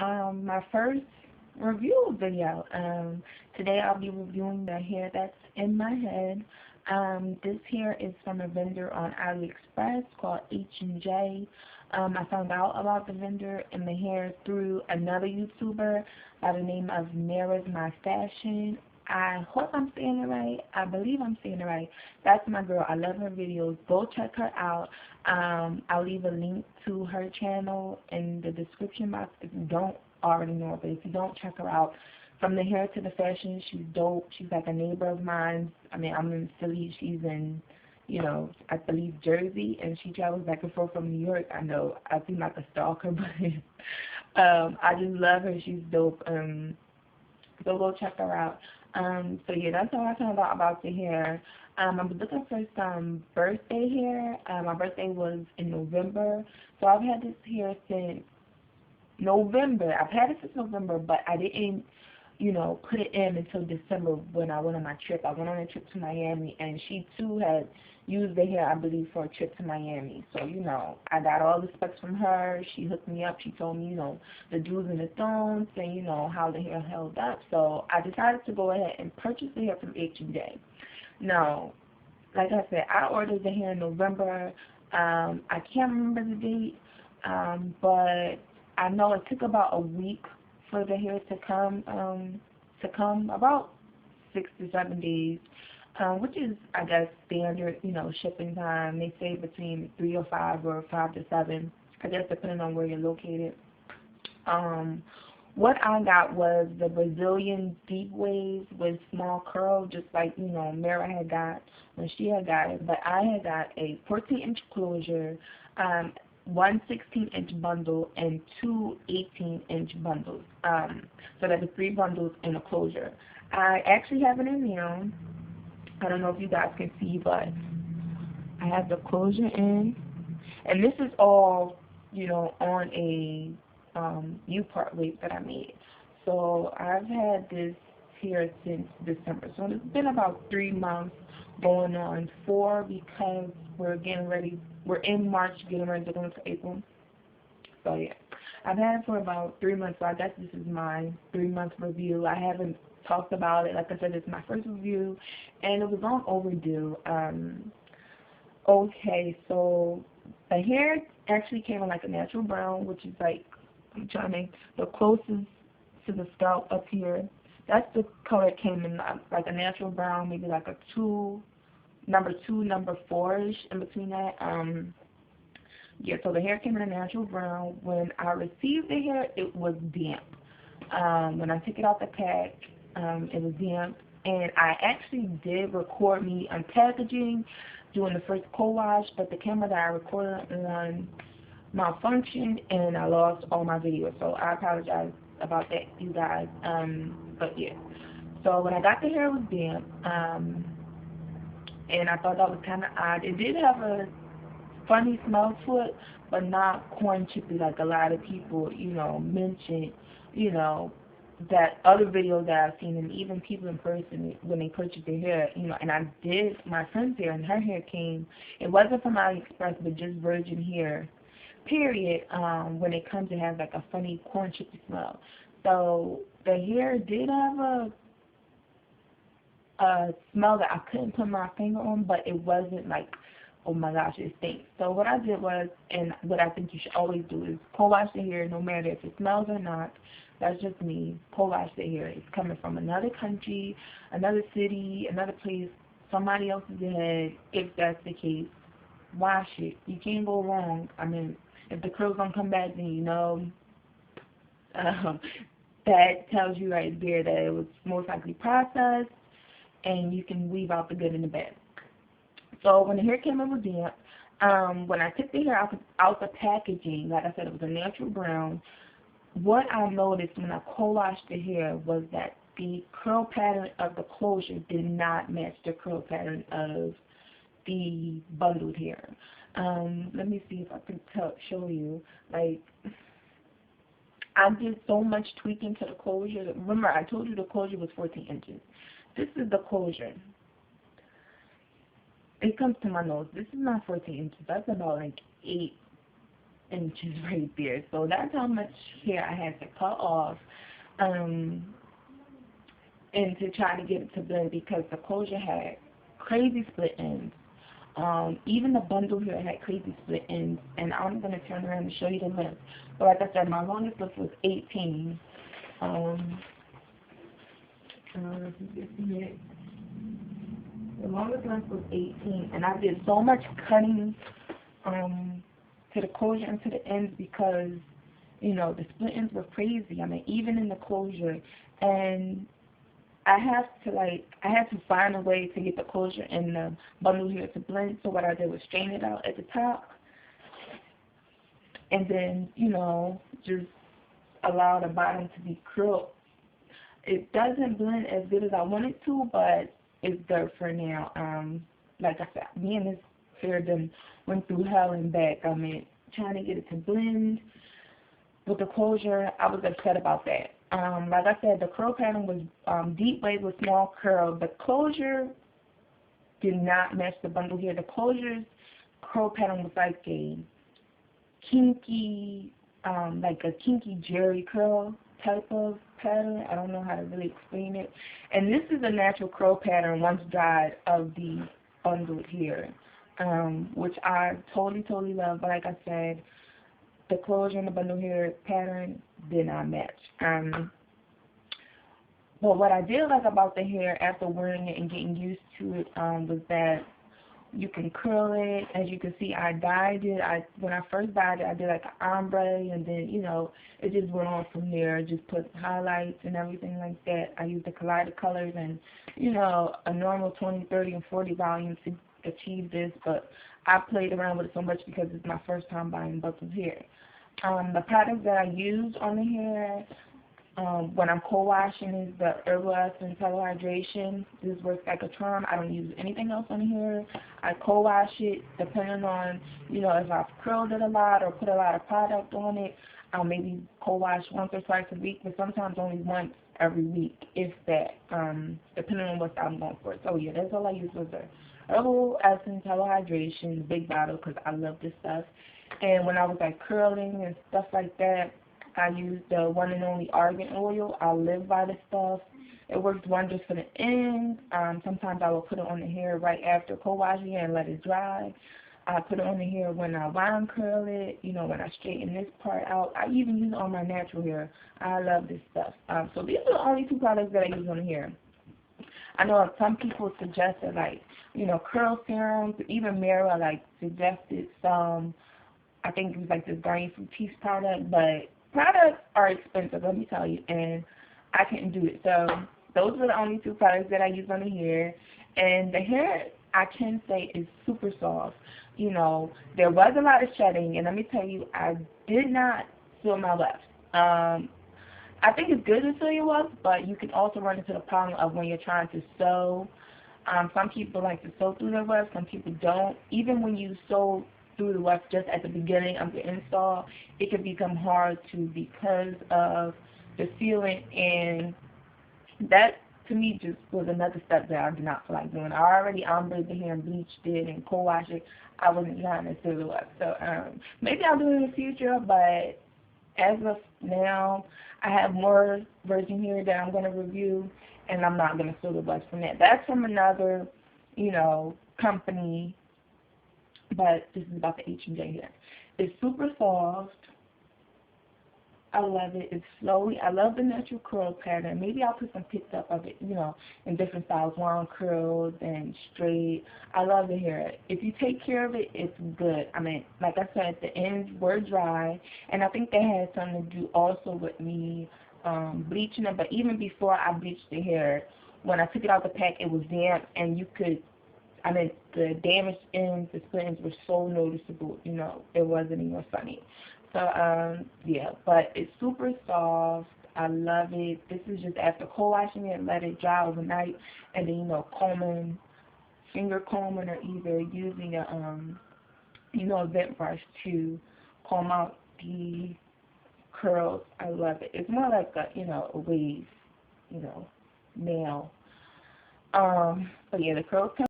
My first review video. Today I'll be reviewing the hair that's in my head. This hair is from a vendor on Aliexpress called H&J. I found out about the vendor and the hair through another YouTuber by the name of Mara's My Fashion. I hope I'm saying it right. I believe I'm saying it right. That's my girl. I love her videos. Go check her out. I'll leave a link to her channel in the description box if you don't already know it. But if you don't, check her out. From the hair to the fashion, she's dope. She's like a neighbor of mine. I mean, I'm in Philly. She's in, I believe Jersey, and she travels back and forth from New York. I know I seem like a stalker, but I just love her. She's dope. So go check her out. So yeah, that's all I found out about the hair. I was looking for some birthday hair. My birthday was in November, so I've had this hair since November. I've had it since November, but I didn't, put it in until December when I went on my trip. I went on a trip to Miami, and she too had used the hair, I believe, for a trip to Miami. So, I got all the specs from her. She hooked me up. She told me, the do's and the don'ts and, how the hair held up. So I decided to go ahead and purchase the hair from H&J. Now, like I said, I ordered the hair in November. I can't remember the date, but I know it took about a week for the hair to come, about 6 to 7 days, which is, I guess, standard, shipping time. They say between 3 or 5 or 5 to 7, I guess, depending on where you're located. What I got was the Brazilian deep waves with small curl, just like, Mara had got when she had got it. But I had got a 14-inch closure, one 16-inch bundle, and two 18-inch bundles. So that was 3 bundles in a closure. I actually have it in now. I don't know if you guys can see, but I have the closure in. And this is all, on a U-part wave that I made. So I've had this here since December. So it's been about 3 months, going on 4, because we're getting ready. We're in March, getting ready to go into April. So yeah, I've had it for about 3 months. So I guess this is my 3-month review. I haven't talked about it. Like I said, it's my first review, and it was on overdue. Okay, so the hair actually came in like a natural brown, which is like, the closest to the scalp up here. That's the color it came in, like a natural brown, maybe like a number 2, number 4-ish in between that. Yeah, so the hair came in a natural brown. When I received the hair, it was damp. When I took it out the pack, it was damp. And I actually did record me unpackaging, doing the first co-wash, but the camera that I recorded on malfunctioned, and I lost all my videos. So I apologize about that, you guys. But yeah. So when I got the hair, it was damp. And I thought that was kind of odd. It did have a funny smell to it, but not corn chippy like a lot of people, mention, that other videos that I've seen, and even people in person when they purchase their hair, and I did my friend's hair, and her hair came, it wasn't from AliExpress, but just virgin hair, period, when it comes to have like a funny corn chippy smell. So the hair did have a smell that I couldn't put my finger on, but it wasn't like, oh my gosh, it stinks. So what I did was, and what I think you should always do, is co-wash the hair, no matter if it smells or not. That's just me. Co-wash the hair. It's coming from another country, another city, another place, somebody else's head. If that's the case, wash it. You can't go wrong. I mean, if the curls don't come back, then that tells you right there that it was most likely processed, and you can weave out the good and the bad. So when the hair came in with damp, when I took the hair out the packaging, like I said, it was a natural brown. What I noticed when I co-washed the hair was that the curl pattern of the closure did not match the curl pattern of the bundled hair. Let me see if I can show you. Like, I did so much tweaking to the closure. Remember, I told you the closure was 14 inches. This is the closure. It comes to my nose. This is not 14 inches. That's about like 8 inches right there. So that's how much hair I had to cut off, and to try to get it to blend, because the closure had crazy split ends. Even the bundle here had crazy split ends, and I'm going to turn around and show you the length. So like I said, my longest length was 18. If you can see it, the longest length was 18, and I did so much cutting to the closure and to the ends because, you know, the split ends were crazy. I mean, even in the closure, and I had to find a way to get the closure and the bundle here to blend. So what I did was strain it out at the top, and then, you know, just allow the bottom to be curled. It doesn't blend as good as I want it to, but it's good for now. Like I said, me and this hair done went through hell and back. I mean, trying to get it to blend with the closure, I was upset about that. Like I said, the curl pattern was deep wave with small curl. The closure did not match the bundle here. The closure's curl pattern was like a kinky jerry curl type of pattern. I don't know how to really explain it. And this is a natural curl pattern once dried of the bundle here, which I totally love. But like I said, the closure and the bundle hair pattern did not match. But what I did like about the hair after wearing it and getting used to it was that you can curl it. As you can see, I dyed it. When I first dyed it, I did like an ombre, and then, you know, it just went on from there. I just put highlights and everything like that. I used the Kaleidocolors and, you know, a normal 20, 30, and 40 volumes to achieve this, but I played around with it so much because it's my first time buying bundled hair. The products that I use on the hair when I'm co-washing is the Herbal Hydration. This works like a charm. I don't use anything else on the hair. I co-wash it depending on, you know, if I've curled it a lot or put a lot of product on it. I'll maybe co-wash once or twice a week, but sometimes only once every week, if that, depending on what I'm going for. So yeah, that's all I use with the Herbal Hydration, the big bottle, because I love this stuff. And when I was like curling and stuff like that, I used the one and only Argan Oil. I live by this stuff. It works wonders for the ends. Sometimes I will put it on the hair right after co-washing and let it dry. I put it on the hair when I wine curl it, you know, when I straighten this part out. I even use it on my natural hair. I love this stuff. So these are the only two products that I use on the hair. I know some people suggested, like, you know, curl serums. Even Mara, like, suggested some, I think it was like this Garnier Fructis product, but products are expensive, let me tell you, and I couldn't do it. So those were the only two products that I use on the hair. And the hair, I can say, is super soft. You know, there was a lot of shedding, and let me tell you, I did not feel my wefts. I think it's good to feel your wefts, but you can also run into the problem of when you're trying to sew. Some people like to sew through their wefts, some people don't. Even when you sew through the weft just at the beginning of the install, it can become hard to because of the sealant, and that to me just was another step that I did not feel like doing. I already ombre the hair and bleached it and co-washed it. I wasn't trying to seal the weft. So maybe I'll do it in the future, but as of now, I have more virgin hair that I'm going to review, and I'm not going to seal the weft from that. That's from another, you know, company. But this is about the H&J here. It's super soft. I love it. It's flowy. I love the natural curl pattern. Maybe I'll put some pics up of it, you know, in different styles, long curls and straight. I love the hair. If you take care of it, it's good. I mean, like I said, the ends were dry, and I think that had something to do also with me bleaching it. But even before I bleached the hair, when I took it out the pack, it was damp, and you could, I mean, the damaged ends, the split ends were so noticeable, you know, it wasn't even funny. So, yeah, but it's super soft. I love it. This is just after co-washing it, let it dry overnight, and then, you know, combing, finger combing, or either using a, you know, a vent brush to comb out the curls. I love it. It's more like a, you know, a wave, you know, nail. But yeah, the curls come